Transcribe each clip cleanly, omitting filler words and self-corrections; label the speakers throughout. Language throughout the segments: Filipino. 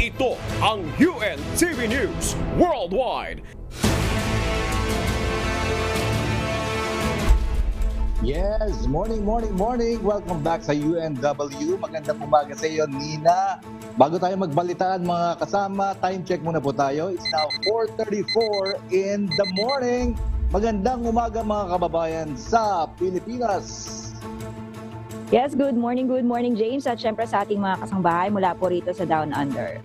Speaker 1: Ito ang UNTV News Worldwide.
Speaker 2: Yes, morning. Welcome back sa UNW. Magandang umaga sa iyo, Nina. Bago tayo magbalitaan mga kasama, time check muna po tayo. It's now 4:34 in the morning. Magandang umaga mga kababayan sa Pilipinas.
Speaker 3: Yes, good morning James at syempre sa ating mga kasangbahay mula po rito sa Down Under.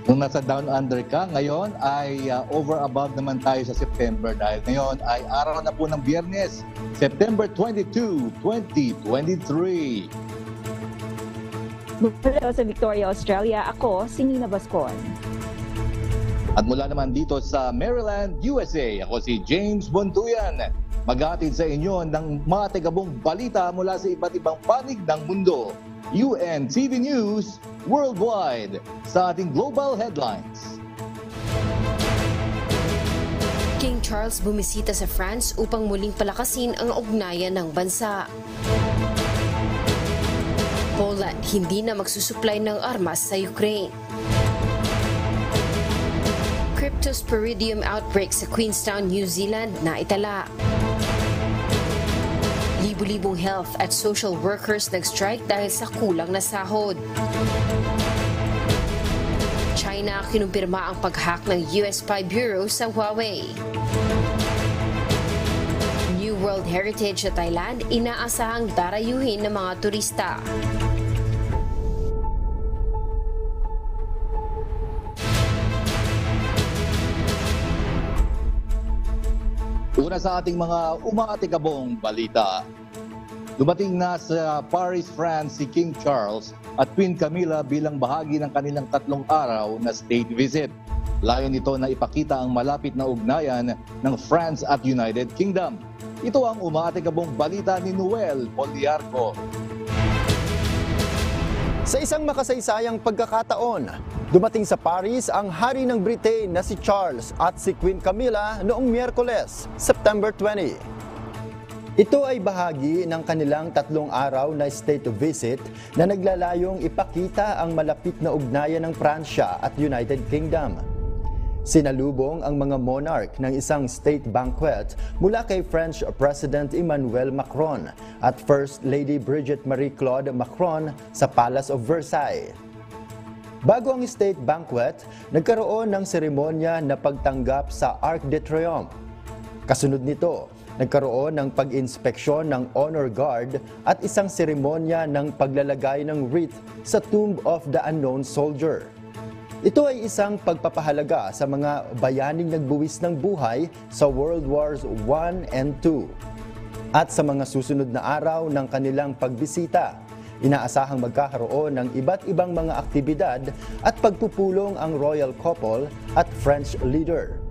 Speaker 2: Kung nasa Down Under ka, ngayon ay over above naman tayo sa September dahil ngayon ay araw na po ng Biyernes, September 22, 2023.
Speaker 3: Mula sa Victoria, Australia, ako si Nina Bascon.
Speaker 2: At mula naman dito sa Maryland, USA, ako si James Bontuyan. Maghatid sa inyo ng mga tigabong balita mula sa iba't ibang panig ng mundo. UNTV News Worldwide sa ating global headlines.
Speaker 4: King Charles bumisita sa France upang muling palakasin ang ugnayan ng bansa. Poland hindi na magsusupply ng armas sa Ukraine. Cryptosporidium outbreak sa Queenstown, New Zealand na itala. Libu-libong health at social workers nag-strike dahil sa kulang na sahod. China kinumpirma ang pag-hack ng US spy bureau sa Huawei. New World Heritage sa Thailand inaasahang darayuhin ng mga turista.
Speaker 2: Una sa ating mga umatikabong balita. Dumating na sa Paris, France si King Charles at Queen Camilla bilang bahagi ng kanilang 3 araw na state visit. Layon nito na ipakita ang malapit na ugnayan ng France at United Kingdom. Ito ang umatikabong balita ni Noel Poliarco.
Speaker 5: Sa isang makasaysayang pagkakataon, dumating sa Paris ang hari ng Britain na si Charles at si Queen Camilla noong Miyerkules, September 20. Ito ay bahagi ng kanilang 3 araw na state visit na naglalayong ipakita ang malapit na ugnayan ng Pransya at United Kingdom. Sinalubong ang mga monarch ng isang state banquet mula kay French President Emmanuel Macron at First Lady Brigitte Marie-Claude Macron sa Palace of Versailles. Bago ang state banquet, nagkaroon ng seremonya na pagtanggap sa Arc de Triomphe. Kasunod nito, nagkaroon ng pag-inspeksyon ng Honor Guard at isang seremonya ng paglalagay ng wreath sa Tomb of the Unknown Soldier. Ito ay isang pagpapahalaga sa mga bayaning nagbuwis ng buhay sa World Wars I and II. At sa mga susunod na araw ng kanilang pagbisita, inaasahang magkakaroon ng iba't ibang mga aktibidad at pagpupulong ang royal couple at French leader.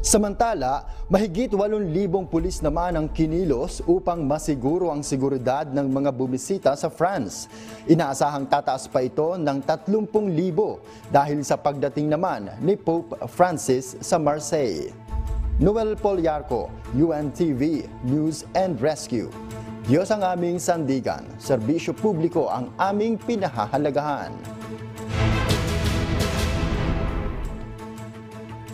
Speaker 5: Samantala, mahigit 8,000 pulis naman ang kinilos upang masiguro ang seguridad ng mga bumisita sa France. Inaasahang tataas pa ito ng 30,000 dahil sa pagdating naman ni Pope Francis sa Marseille. Noel Poliarco, UNTV News and Rescue. Diyos ang aming sandigan, serbisyo publiko ang aming pinahahalagahan.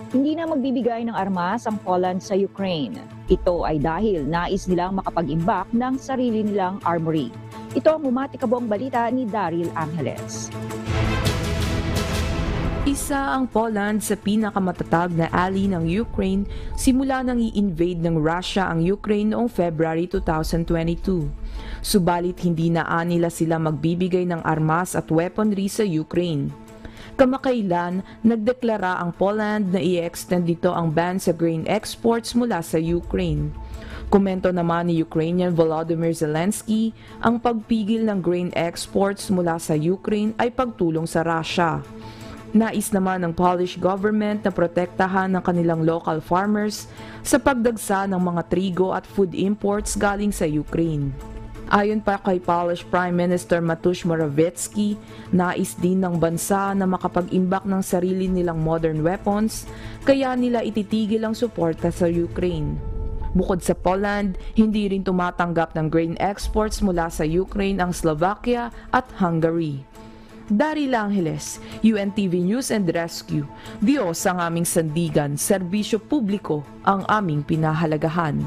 Speaker 3: Hindi na magbibigay ng armas ang Poland sa Ukraine. Ito ay dahil nais nilang makapag-imbak ng sarili nilang armory. Ito ang umatikabong balita ni Daryl Angeles.
Speaker 6: Isa ang Poland sa pinakamatatag na ally ng Ukraine simula nang i-invade ng Russia ang Ukraine noong February 2022. Subalit hindi na nila sila magbibigay ng armas at weaponry sa Ukraine. Kamakailan, nagdeklara ang Poland na i-extend dito ang ban sa grain exports mula sa Ukraine. Komento naman ni Ukrainian Volodymyr Zelensky, ang pagpigil ng grain exports mula sa Ukraine ay pagtulong sa Russia. Nais naman ng Polish government na protektahan ng kanilang local farmers sa pagdagsa ng mga trigo at food imports galing sa Ukraine. Ayon pa kay Polish Prime Minister Mateusz Morawiecki, nais din ng bansa na makapag-imbak ng sarili nilang modern weapons, kaya nila ititigil ang suporta sa Ukraine. Bukod sa Poland, hindi rin tumatanggap ng grain exports mula sa Ukraine ang Slovakia at Hungary. Daryl Angeles, UNTV News and Rescue. Diyos ang aming sandigan, serbisyo publiko ang aming pinahalagahan.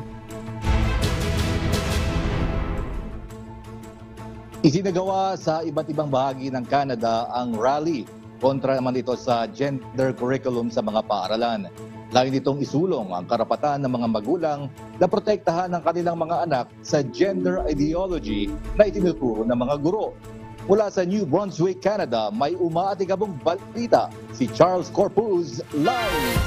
Speaker 2: Isinagawa sa iba't ibang bahagi ng Canada ang rally kontra naman ito sa gender curriculum sa mga paaralan. Layo nitong isulong ang karapatan ng mga magulang na protektahan ang kanilang mga anak sa gender ideology na itinuturo ng mga guro. Mula sa New Brunswick, Canada, may umaatikabong balita si Charles Corpuz live.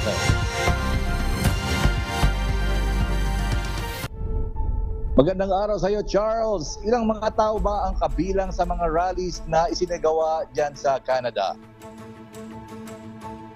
Speaker 2: Magandang araw sa iyo, Charles. Ilang mga tao ba ang kabilang sa mga rallies na isinagawa dyan sa Canada?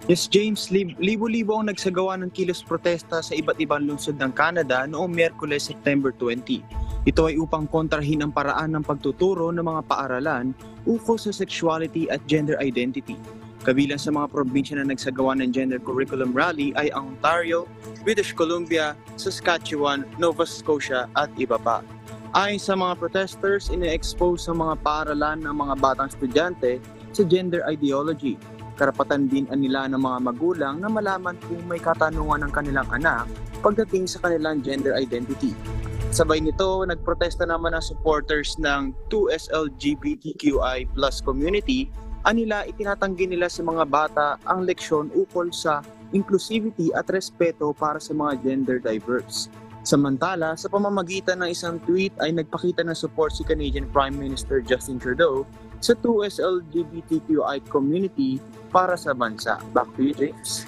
Speaker 7: Yes, James, libo-libo ang nagsagawa ng kilos protesta sa iba't ibang lungsod ng Canada noong Miyerkules, September 20. Ito ay upang kontrahin ang paraan ng pagtuturo ng mga paaralan ukol sa sexuality at gender identity. Kabilang sa mga probinsya na nagsagawa ng gender curriculum rally ay ang Ontario, British Columbia, Saskatchewan, Nova Scotia at iba pa. Ayon sa mga protesters, ine-expose sa mga paaralan ng mga batang estudyante sa gender ideology. Karapatan din nila ng mga magulang na malaman kung may katanungan ng kanilang anak pagdating sa kanilang gender identity. Sabay nito, nagprotesta naman ang supporters ng 2SLGBTQI+ community. Anila itinatanggi nila sa mga bata ang leksyon ukol sa inclusivity at respeto para sa mga gender diverse. Samantala, sa pamamagitan ng isang tweet ay nagpakita ng support si Canadian Prime Minister Justin Trudeau sa 2SLGBTQI community para sa bansa. Back to you, James.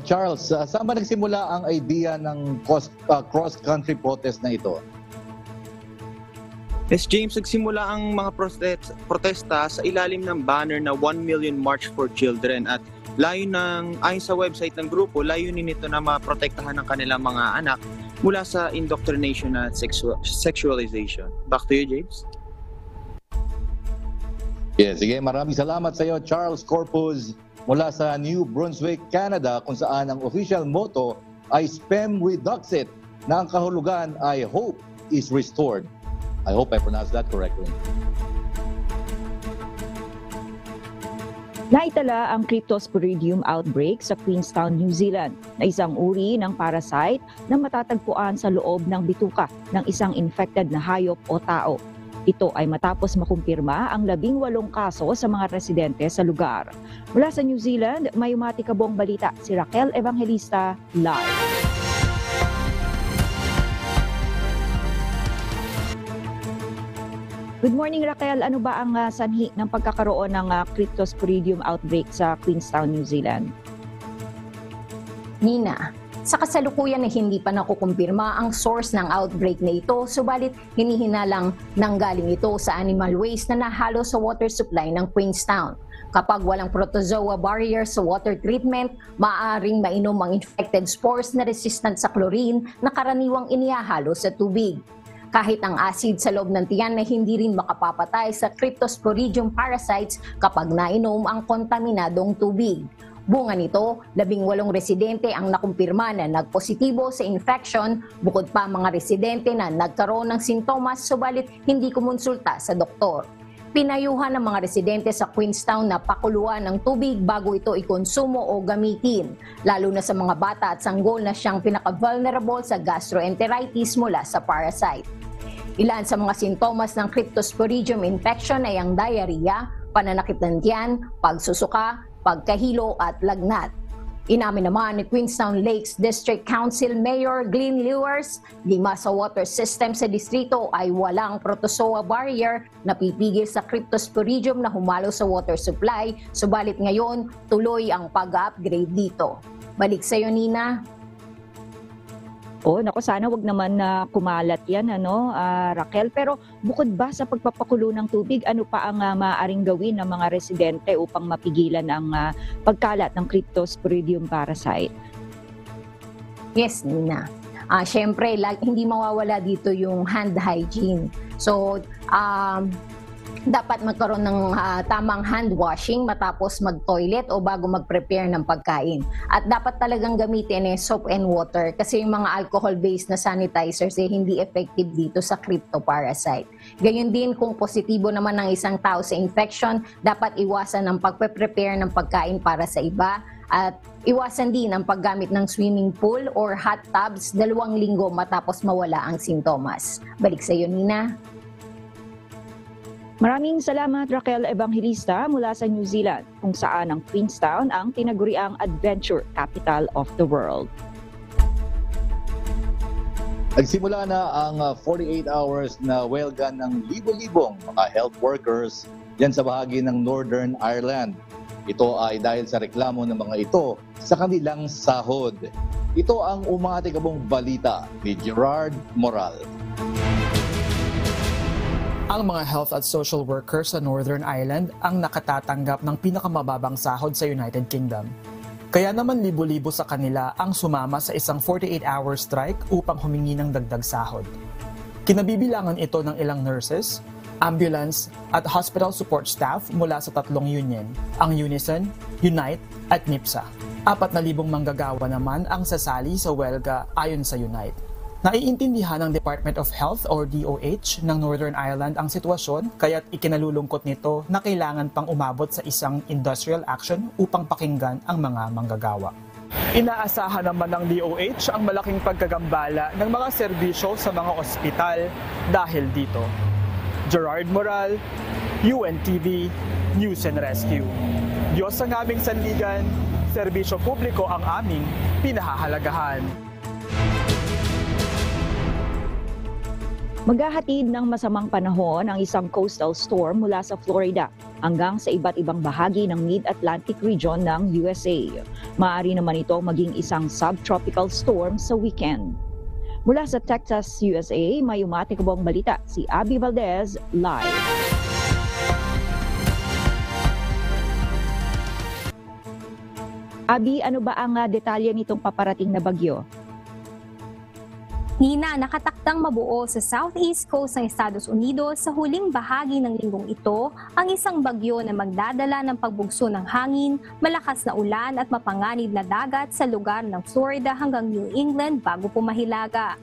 Speaker 2: Charles, saan ba nagsimula ang idea ng cross-country protest na ito?
Speaker 7: Yes, James, nagsimula ang mga protesta sa ilalim ng banner na 1 Million March for Children at ayon sa website ng grupo, layunin nito na maprotektahan ng kanilang mga anak mula sa indoctrination at sexualization. Back to you, James.
Speaker 2: Yes, sige, maraming salamat sa iyo, Charles Corpuz, mula sa New Brunswick, Canada, kung saan ang official motto ay Spem Reduxit, na ang kahulugan ay Hope is Restored. I hope I pronounced that correctly.
Speaker 3: Naitala ang Cryptosporidium outbreak sa Queenstown, New Zealand, na isang uri ng parasite na matatagpuan sa loob ng bituka ng isang infected na hayop o tao. Ito ay matapos makumpirma ang 18 kaso sa mga residente sa lugar. Mula sa New Zealand, may umatikabong balita si Raquel Evangelista live. Good morning, Raquel. Ano ba ang sanhi ng pagkakaroon ng Cryptosporidium outbreak sa Queenstown, New Zealand?
Speaker 8: Nina, sa kasalukuyan na hindi pa nakukumpirma ang source ng outbreak na ito, subalit hinihinalang nanggaling ito sa animal waste na nahalo sa water supply ng Queenstown. Kapag walang protozoa barrier sa water treatment, maaaring mainom ang infected spores na resistant sa chlorine na karaniwang inihahalo sa tubig. Kahit ang acid sa loob ng tiyan na hindi rin makapapatay sa Cryptosporidium parasites kapag nainom ang kontaminadong tubig. Bunga nito, 18 residente ang nakumpirma na nagpositibo sa infection, bukod pa mga residente na nagkaroon ng sintomas subalit hindi kumonsulta sa doktor. Pinayuhan ng mga residente sa Queenstown na pakuluan ng tubig bago ito ikonsumo o gamitin, lalo na sa mga bata at sanggol na siyang pinaka-vulnerable sa gastroenteritis mula sa parasite. Ilan sa mga sintomas ng Cryptosporidium infection ay ang diarrhea, pananakit ng tiyan, pagsusuka, pagkahilo at lagnat. Inamin naman ni Queenstown Lakes District Council Mayor Glenn Lewers, 5 sa water system sa distrito ay walang protozoa barrier na pipigil sa Cryptosporidium na humalo sa water supply, subalit ngayon tuloy ang pag-upgrade dito. Balik sa iyo, Nina.
Speaker 3: Naku, sana wag naman na kumalat yan, Raquel. Pero bukod ba sa pagpapakulo ng tubig, ano pa ang maaaring gawin ng mga residente upang mapigilan ang pagkalat ng Cryptosporidium parasite?
Speaker 8: Yes, Nina. Siyempre, hindi mawawala dito yung hand hygiene. So, dapat magkaroon ng tamang hand washing matapos mag-toilet o bago mag-prepare ng pagkain. At dapat talagang gamitin soap and water kasi yung mga alcohol-based na sanitizers hindi effective dito sa cryptoparasite. Gayun din kung positibo naman ng isang tao sa infection, dapat iwasan ang pagpe-prepare ng pagkain para sa iba at iwasan din ang paggamit ng swimming pool or hot tubs 2 linggo matapos mawala ang sintomas. Balik sa iyo, Nina.
Speaker 3: Maraming salamat Raquel Evangelista mula sa New Zealand, kung saan ang Queenstown ang tinaguriang adventure capital of the world.
Speaker 2: Nagsimula na ang 48 hours na welga ng libo-libong mga health workers diyan sa bahagi ng Northern Ireland. Ito ay dahil sa reklamo ng mga ito sa kanilang sahod. Ito ang umatikabong balita ni Gerard Moral.
Speaker 9: Ang mga health at social workers sa Northern Ireland ang nakatatanggap ng pinakamababang sahod sa United Kingdom. Kaya naman libo-libo sa kanila ang sumama sa isang 48-hour strike upang humingi ng dagdag sahod. Kinabibilangan ito ng ilang nurses, ambulance at hospital support staff mula sa 3 union, ang Unison, Unite at NIPSA. 4,000 manggagawa naman ang sasali sa welga ayon sa Unite. Naiintindihan ng Department of Health or DOH ng Northern Ireland ang sitwasyon kaya't ikinalulungkot nito na kailangan pang umabot sa isang industrial action upang pakinggan ang mga manggagawa. Inaasahan naman ng DOH ang malaking pagkagambala ng mga serbisyo sa mga ospital dahil dito. Gerard Moral, UNTV, News and Rescue. Diyos ang aming sanligan, serbisyo publiko ang aming pinahahalagahan.
Speaker 3: Maghahatid ng masamang panahon ang isang coastal storm mula sa Florida hanggang sa iba't ibang bahagi ng Mid-Atlantic region ng USA. Maaari naman ito maging isang subtropical storm sa weekend. Mula sa Texas, USA, may umatikabong balita si Abby Valdez live. Abby, ano ba ang detalye nitong paparating na bagyo?
Speaker 10: Nina, nakatakdang mabuo sa southeast coast ng Estados Unidos sa huling bahagi ng linggong ito ang isang bagyo na magdadala ng pagbugso ng hangin, malakas na ulan at mapanganib na dagat sa lugar ng Florida hanggang New England bago pumahilaga.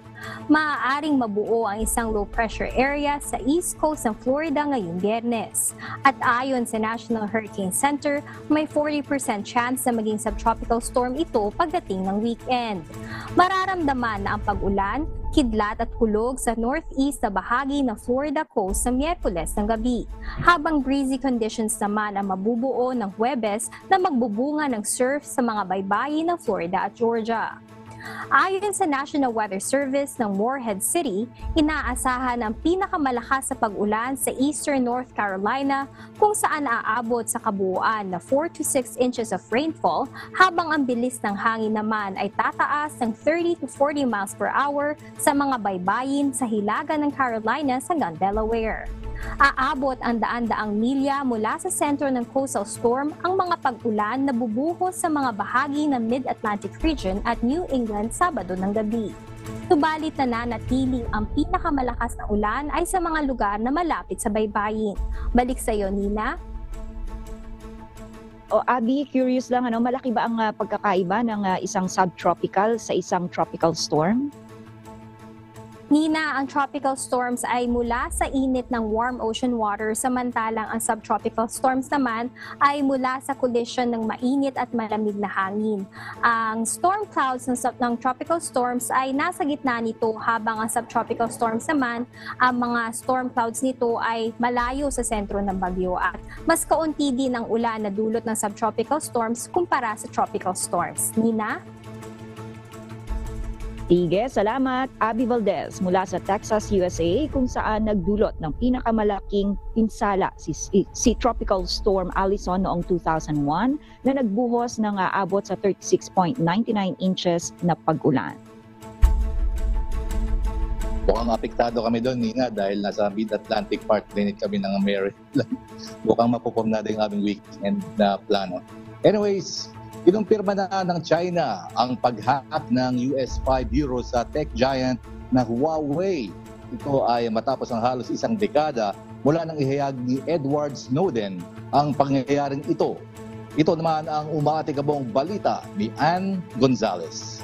Speaker 10: Maaaring mabuo ang isang low pressure area sa east coast ng Florida ngayong Biyernes. At ayon sa National Hurricane Center, may 40% chance na maging subtropical storm ito pagdating ng weekend. Mararamdaman na ang pag-ulan, kidlat at kulog sa northeast na bahagi ng Florida coast sa Miyerkules ng gabi, habang breezy conditions naman ang mabubuo ng Huwebes na magbubunga ng surf sa mga baybayin ng Florida at Georgia. Ayon sa National Weather Service ng Morehead City, inaasahan ang pinakamalakas sa pag-ulan sa eastern North Carolina kung saan aabot sa kabuuan na 4 to 6 inches of rainfall, habang ang bilis ng hangin naman ay tataas ng 30 to 40 miles per hour sa mga baybayin sa hilaga ng Carolinas hanggang Delaware. Aabot ang daan-daang milya mula sa sentro ng coastal storm ang mga pag-ulan na bubuhos sa mga bahagi ng Mid-Atlantic region at New England Sabado ng gabi. Subalit nananatiling ang pinakamalakas na ulan ay sa mga lugar na malapit sa baybayin. Balik sa iyo, Nina.
Speaker 3: Abby, curious lang, malaki ba ang pagkakaiba ng isang subtropical sa isang tropical storm?
Speaker 10: Nina, ang tropical storms ay mula sa init ng warm ocean water, samantalang ang subtropical storms naman ay mula sa collision ng mainit at malamig na hangin. Ang storm clouds ng tropical storms ay nasa gitna nito, habang ang subtropical storms naman, ang mga storm clouds nito ay malayo sa sentro ng bagyo at mas kaunti din ang ulan na dulot ng subtropical storms kumpara sa tropical storms. Nina?
Speaker 3: Sige, salamat. Abby Valdez mula sa Texas, USA, kung saan nagdulot ng pinakamalaking pinsala si Tropical Storm Allison noong 2001 na nagbuhos ng aabot sa 36.99 inches na pag-ulan.
Speaker 2: Mukhang apektado kami doon, Nina, dahil nasa Mid-Atlantic part din kami ng Maryland. Mukhang mapupom na din ang aming weekend na plano. Anyways, kinumpirma na ng China ang pag-hack ng US spy bureau sa tech giant na Huawei. Ito ay matapos ang halos isang dekada mula nang ihayag ni Edward Snowden ang pangyayaring ito. Ito naman ang umaatikabong balita ni Ann Gonzalez.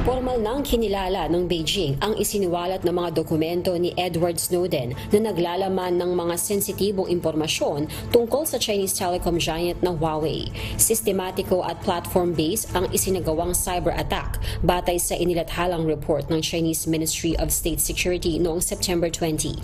Speaker 4: Formal nang kinilala ng Beijing ang isiniwalat na mga dokumento ni Edward Snowden na naglalaman ng mga sensitibong impormasyon tungkol sa Chinese telecom giant na Huawei. Sistematiko at platform-based ang isinagawang cyber attack batay sa inilathalang report ng Chinese Ministry of State Security noong September 20.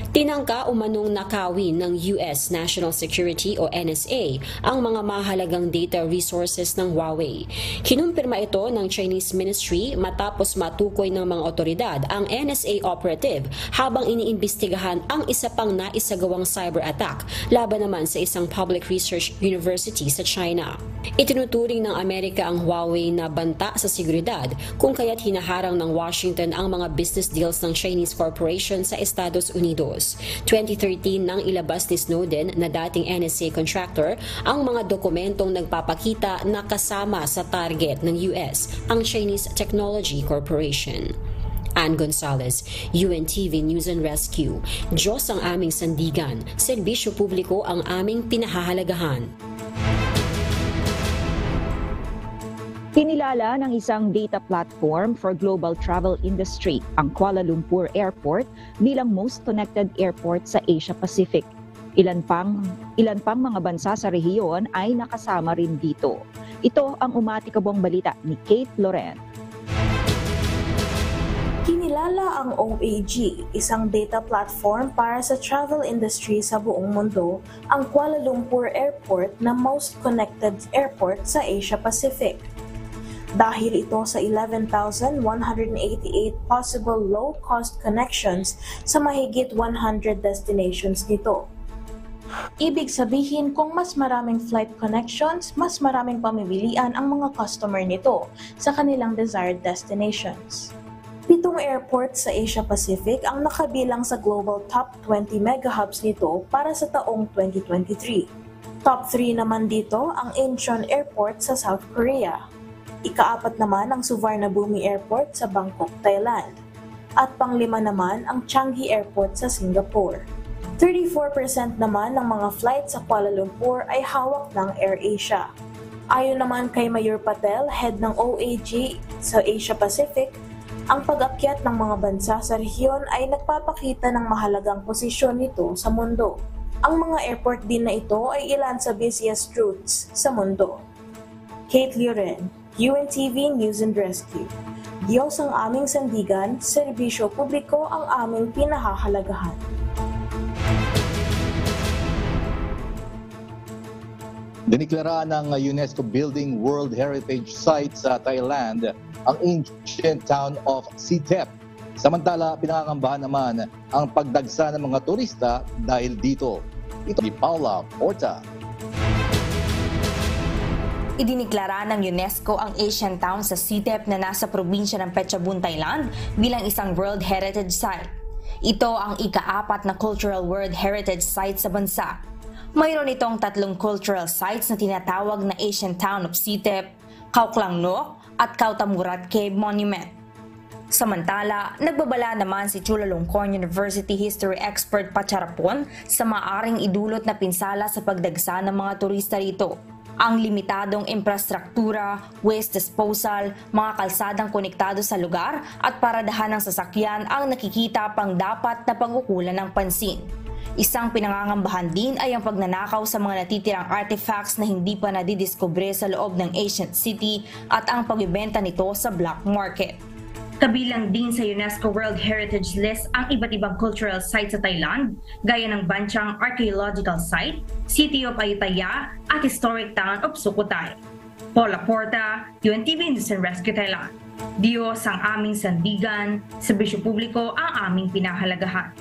Speaker 4: Tinangka umanong nakawin ng US National Security o NSA ang mga mahalagang data resources ng Huawei. Kinumpirma ito ng Chinese Ministry matapos matukoy ng mga otoridad ang NSA operative habang iniimbestigahan ang isa pang naisagawang cyber attack laban naman sa isang public research university sa China. Itinuturing ng Amerika ang Huawei na banta sa seguridad kung kaya't hinaharang ng Washington ang mga business deals ng Chinese corporation sa Estados Unidos. 2013 nang ilabas ni Snowden na dating NSA contractor ang mga dokumentong nagpapakita na kasama sa target ng US ang Chinese Technology Corporation. Ann Gonzalez, UNTV News and Rescue. Diyos ang aming sandigan, serbisyo publiko ang aming pinahahalagahan.
Speaker 3: Kinilala ng isang data platform for global travel industry ang Kuala Lumpur Airport bilang most connected airport sa Asia Pacific. Ilan pang mga bansa sa rehiyon ay nakasama rin dito. Ito ang umatikabong balita ni Kate Loren.
Speaker 11: Kinilala ang OAG, isang data platform para sa travel industry sa buong mundo, ang Kuala Lumpur Airport na most connected airport sa Asia Pacific. Dahil ito sa 11,188 possible low-cost connections sa mahigit 100 destinations nito. Ibig sabihin kung mas maraming flight connections, mas maraming pamimilian ang mga customer nito sa kanilang desired destinations. 7 airports sa Asia Pacific ang nakabilang sa global top 20 mega hubs nito para sa taong 2023. Top 3 naman dito ang Incheon Airport sa South Korea. Ika-4 naman ang Suvarnabhumi Airport sa Bangkok, Thailand. At pang-5 naman ang Changi Airport sa Singapore. 34% naman ng mga flights sa Kuala Lumpur ay hawak ng AirAsia. Ayon naman kay Mayor Patel, head ng OAG sa Asia Pacific, ang pag-akyat ng mga bansa sa rehiyon ay nagpapakita ng mahalagang posisyon nito sa mundo. Ang mga airport din na ito ay ilan sa busiest routes sa mundo. Kate Loren, UNTV News and Rescue. Diyos ang aming sandigan, serbisyo publiko ang aming pinahahalagahan.
Speaker 2: Diniklara ng UNESCO Building World Heritage Site sa Thailand ang ancient town of Sitep. Samantala, pinangangambahan naman ang pagdagsa ng mga turista dahil dito. Ito ni Paula Porta.
Speaker 12: Idiniklara ng UNESCO ang ancient town sa Sitep na nasa probinsya ng Phetchabun, Thailand bilang isang World Heritage Site. Ito ang ika-4 na Cultural World Heritage Site sa bansa. Mayroon itong 3 cultural sites na tinatawag na Ancient Town of Sitep, Khao Klang Nok at Khao Tamurat Cave Monument. Samantala, nagbabala naman si Chulalongkorn University history expert Pacharapon sa maaring idulot na pinsala sa pagdagsa ng mga turista rito. Ang limitadong infrastruktura, waste disposal, mga kalsadang konektado sa lugar at paradahan ng sasakyan ang nakikita pang dapat na pagkukulan ng pansin. Isang pinangangambahan din ay ang pagnanakaw sa mga natitirang artifacts na hindi pa nadidiskubre sa loob ng ancient city at ang pagbibenta nito sa black market. Kabilang din sa UNESCO World Heritage List ang iba't ibang cultural sites sa Thailand, gaya ng Banchang Archaeological Site, City of Ayutthaya at Historic Town of Sukhothai. Paula Porta, UNTV News and Rescue Thailand. Diyos ang aming sandigan, serbisyo publiko ang aming pinahalagahan.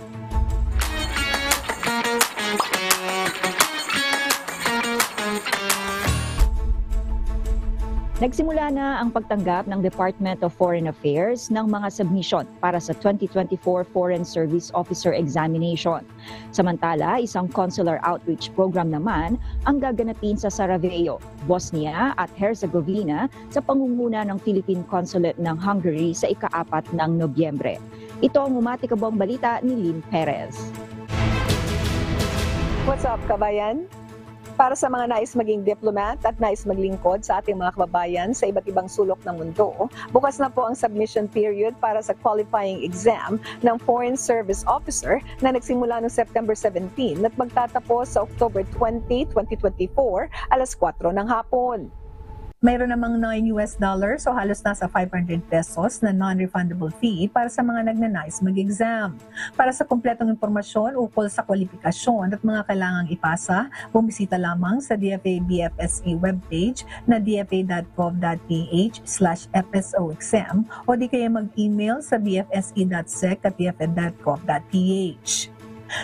Speaker 3: Nagsimula na ang pagtanggap ng Department of Foreign Affairs ng mga submission para sa 2024 Foreign Service Officer Examination. Samantala, isang consular outreach program naman ang gaganapin sa Sarajevo, Bosnia at Herzegovina sa pangunguna ng Philippine Consulate ng Hungary sa ika-4 ng Nobyembre. Ito ang umatikabong balita ni Lynn Perez.
Speaker 13: What's up, kabayan? Para sa mga nais maging diplomat at nais maglingkod sa ating mga kababayan sa iba't ibang sulok ng mundo, bukas na po ang submission period para sa qualifying exam ng Foreign Service Officer na nagsimula noong September 17 at magtatapos sa October 20, 2024, alas 4 ng hapon. Mayroon namang $9 o halos nasa 500 pesos na non-refundable fee para sa mga nagnanais mag-exam. Para sa kumpletong impormasyon ukol sa kwalifikasyon at mga kailangang ipasa, bumisita lamang sa DFA BFSE webpage na dfa.gov.ph/FSO-exam o di kaya mag-email sa bfse.sec@dfa.gov.ph.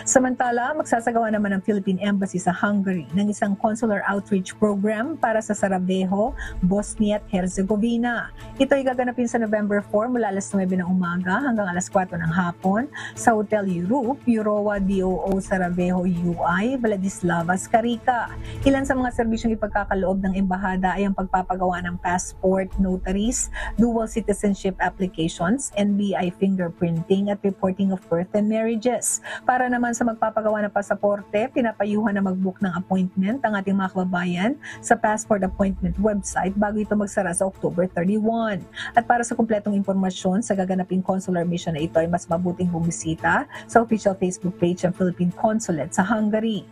Speaker 13: Samantala, magsasagawa naman ang Philippine Embassy sa Hungary ng isang consular outreach program para sa Sarajevo, Bosnia at Herzegovina. Ito ay gaganapin sa November 4 mula alas 9 ng umaga hanggang alas 4 ng hapon sa Hotel Europe, Euroa DOO Sarajevo UI, Vladislava, Skarica. Ilan sa mga serbisyong ipagkakaloob ng embahada ay ang pagpapagawa ng passport, notaries, dual citizenship applications, NBI fingerprinting at reporting of birth and marriages. Para naman sa magpapagawa ng pasaporte, pinapayuhan na mag-book ng appointment ang ating mga kababayan sa passport appointment website bago ito magsara sa October 31. At para sa kumpletong impormasyon sa gaganaping consular mission na ito ay mas mabuting bumisita sa official Facebook page ng Philippine Consulate sa Hungary.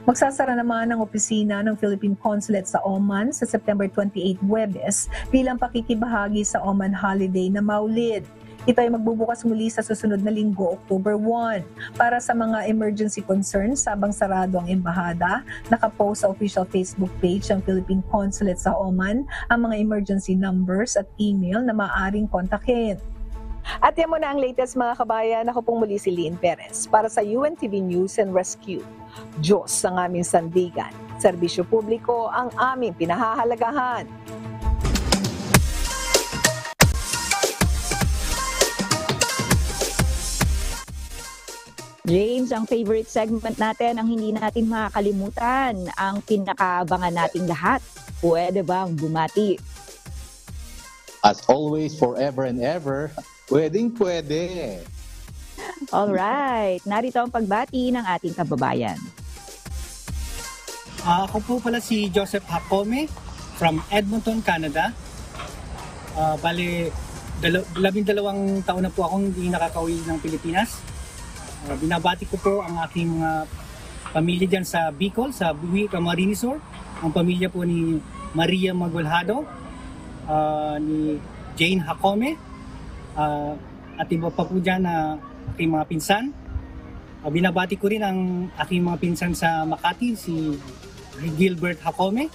Speaker 13: Magsasara naman ang opisina ng Philippine Consulate sa Oman sa September 28 Huwebes bilang pakikibahagi sa Oman holiday na Maulid. Ito ay magbubukas muli sa susunod na linggo, October 1. Para sa mga emergency concerns, habang sarado ang embahada, nakapost sa official Facebook page ng Philippine Consulate sa Oman ang mga emergency numbers at email na maaaring kontakin. At yan muna ang latest mga kabayan. Ako pong muli si Lynn Perez para sa UNTV News and Rescue. Diyos ang aming sandigan. Serbisyo publiko ang aming pinahahalagahan.
Speaker 3: James, ang favorite segment natin, ang hindi natin makakalimutan, ang pinakaabangan nating lahat. Pwede bang bumati?
Speaker 2: As always, forever and ever, pwedeng-pwede.
Speaker 3: Alright, narito ang pagbati ng ating kababayan.
Speaker 14: Ako po pala si Joseph Hakome from Edmonton, Canada. Bale, 12 taon na po akong hindi nakakauwi ng Pilipinas. Binabati ko po ang aking pamilya dyan sa Bicol, sa Camarinesor. Ang pamilya po ni Maria Magulhado, ni Jane Hakome, at iba pa po dyan na aking mga pinsan. Binabati ko rin ang aking mga pinsan sa Makati, si Gilbert Hakome.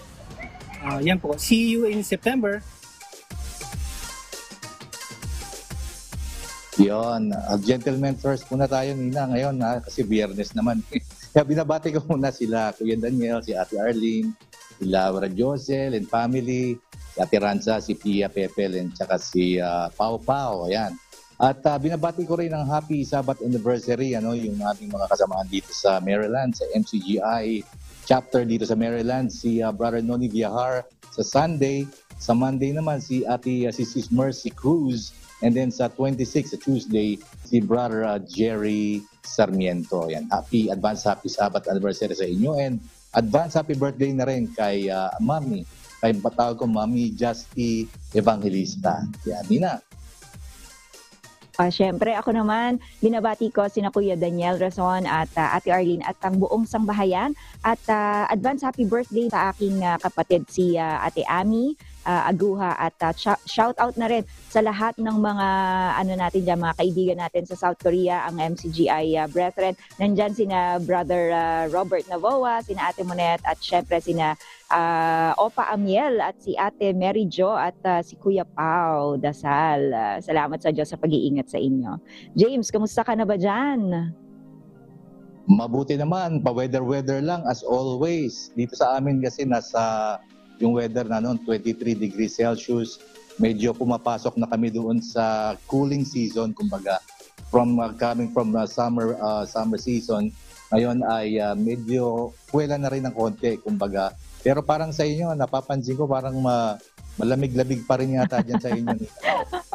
Speaker 14: Yan po, see you in September.
Speaker 2: Yon, gentleman first muna tayo, Nina, ngayon kasi biyernes naman. Kaya binabati ko muna sila, Kuya Daniel, si Ate Arlene, si Laura Josel and family, si Ate Ranza, si Pia Pepel, and saka si Pau Pau, ayan. At binabati ko rin ang happy Sabbath anniversary, yung ating mga kasamaan dito sa Maryland, sa MCGI chapter dito sa Maryland, si Brother Noni Viahar sa Sunday. Sa Monday naman, si Sis Mercy Cruz. And then sa 26, sa Tuesday, si Brother Jerry Sarmiento. Yan. Advance happy Sabbath anniversary sa inyo. And advance happy birthday na rin kay Mami. Kay patawag ko Mami Justy Evangelista. Yan, Nina.
Speaker 3: Siyempre, ako naman, binabati ko sina Kuya Daniel Razon at Ate Arlene at ang buong sangbahayan. At advance happy birthday sa aking kapatid si Ate Ami Aguha at shout out na rin sa lahat ng mga natin dyan, mga kaibigan natin sa South Korea, ang MCGI brethren. Nandyan sina Brother Robert Navoa, sina Ate Monet at syempre sina Opa Amiel at si Ate Mary Jo at si Kuya Pao Dasal. Salamat sa Diyos sa pag-iingat sa inyo. James, kamusta ka na ba dyan?
Speaker 2: Mabuti naman, pa-weather lang as always. Dito sa amin kasi nasa yung weather na noon 23 degrees Celsius. Medyo pumapasok na kami doon sa cooling season, kumbaga coming from summer season. Ngayon ay medyo puwela na rin ng konti, kumbaga. Pero parang sa inyo, napapansin ko parang Malamig-lamig pa rin yata dyan sa inyo.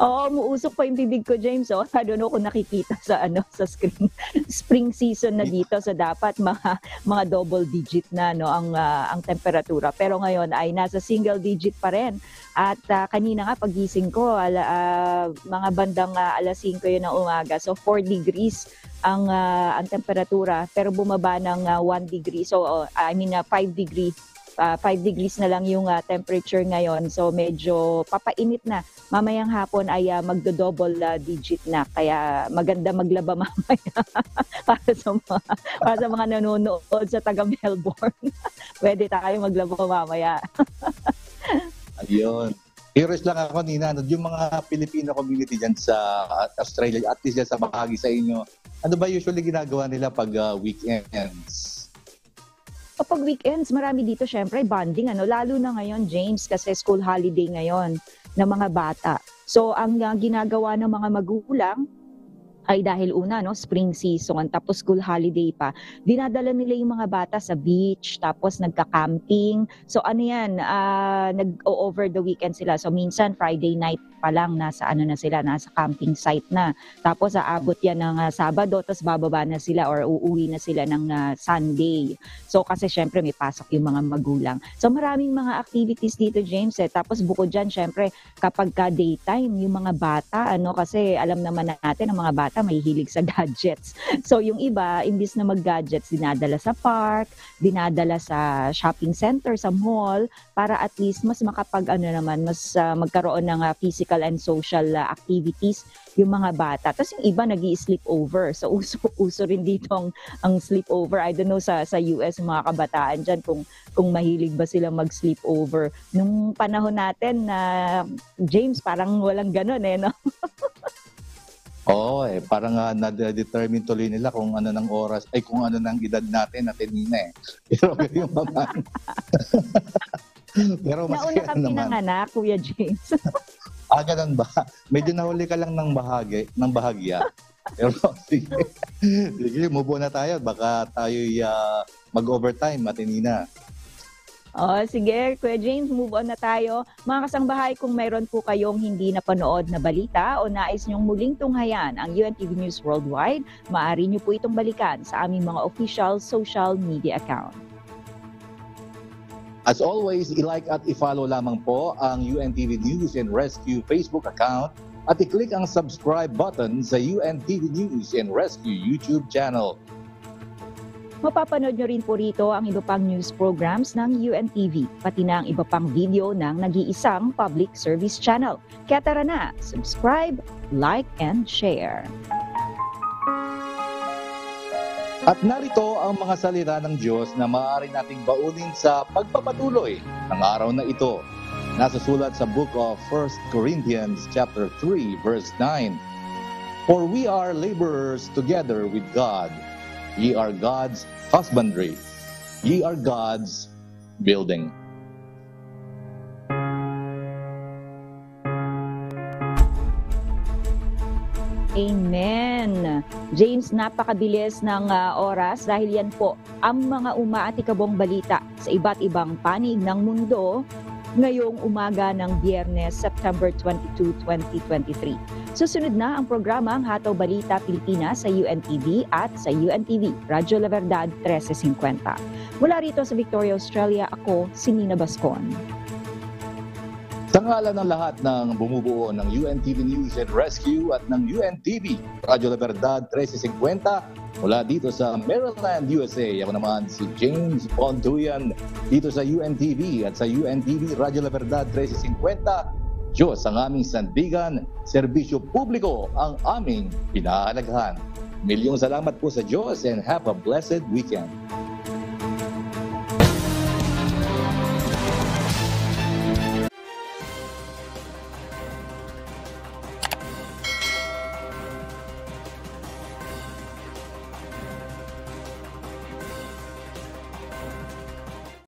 Speaker 3: Oo, umuusok pa yung bibig ko, James. Oh. I don't know kung nakikita sa sa screen. Spring season na dito, so dapat mga double digit na ang temperatura. Pero ngayon ay nasa single digit pa rin. At kanina nga pagising ko, mga bandang alas 5 yun ng umaga. So 4 degrees ang temperatura, pero bumaba ng 1 degree. So 5 degree. 5 degrees na lang yung temperature ngayon. So medyo papainit na. Mamayang hapon ay magdo-double digit na. Kaya maganda maglaba mamaya para sa mga nanonood sa taga Melbourne. Pwede tayo maglaba mamaya.
Speaker 2: Ayun. Curious lang ako, Nina, yung mga Filipino community dyan sa Australia, at least dyan sa bahagi sa inyo, ano ba usually ginagawa nila pag weekends?
Speaker 3: Kapag weekends, marami dito syempre bonding, lalo na ngayon, James, kasi school holiday ngayon ng mga bata. So, ang ginagawa ng mga magulang ay dahil una, spring season, tapos school holiday pa, dinadala nila yung mga bata sa beach, tapos nagka-camping. So ano yan, nag-over the weekend sila. So minsan Friday night pa lang nasa camping site na. Tapos aabot yan ng Sabado, tapos bababa na sila or uuwi na sila ng Sunday. So kasi syempre may pasok yung mga magulang. So maraming mga activities dito, James. Tapos bukod dyan, syempre kapag daytime, yung mga bata, kasi alam naman natin ang mga bata may hilig sa gadgets. So yung iba, imbis na mag-gadgets, dinadala sa park, dinadala sa shopping center, sa mall, para at least mas magkaroon ng physical and social activities yung mga bata. Tapos yung iba nag-i-sleep over. So uso rin dito ang sleep over. I don't know sa US mga kabataan dyan kung mahilig ba sila mag-sleep over. Nung panahon natin na James, parang walang ganun no?
Speaker 2: Oo, parang na-determine tuloy nila kung ano ng oras, kung ano ng edad natin Nina. Pero yung naman. Pero
Speaker 3: nauna ka pinanganak, Kuya James.
Speaker 2: Ganun ba? Medyo nahuli ka lang ng bahagya. Pero sige, move on na tayo. Baka tayo mag-overtime, Nina.
Speaker 3: Sige, Kuya James, move on na tayo. Mga kasangbahay, kung mayroon po kayong hindi napanood na balita o nais nyong muling tunghayan ang UNTV News Worldwide, maaari nyo po itong balikan sa aming mga official social media account.
Speaker 2: As always, i-like at i-follow lamang po ang UNTV News and Rescue Facebook account at i-click ang subscribe button sa UNTV News and Rescue YouTube channel.
Speaker 3: Mapapanood nyo rin po rito ang iba pang news programs ng UNTV, pati na ang iba pang video ng nag-iisang public service channel. Kaya tara na, subscribe, like, and share.
Speaker 2: At narito ang mga salita ng Diyos na maaari nating baunin sa pagpapatuloy ng araw na ito. Nasusulat sa book of 1 Corinthians chapter 3 verse 9. For we are laborers together with God. Ye are God's husbandry. Ye are God's building.
Speaker 3: Amen. James, napakabilis ng oras dahil yan po ang mga umaatikabong balita sa iba't ibang panig ng mundo ngayong umaga ng Biyernes, September 22, 2023. Susunod na ang programa ang Hataw Balita Pilipinas sa UNTV at sa UNTV Radyo La Verdad 1350. Mula rito sa Victoria, Australia, ako si Nina Bascon.
Speaker 2: Sa ngalan ng lahat ng bumubuo ng UNTV News and Rescue at ng UNTV Radyo La Verdad 1350, mula dito sa Maryland, USA, ako naman si James Pontuyan dito sa UNTV at sa UNTV Radyo La Verdad 1350. Diyos ang aming sandigan, serbisyo publiko ang aming pinahalagahan. Milyong salamat po sa Diyos and have a blessed weekend.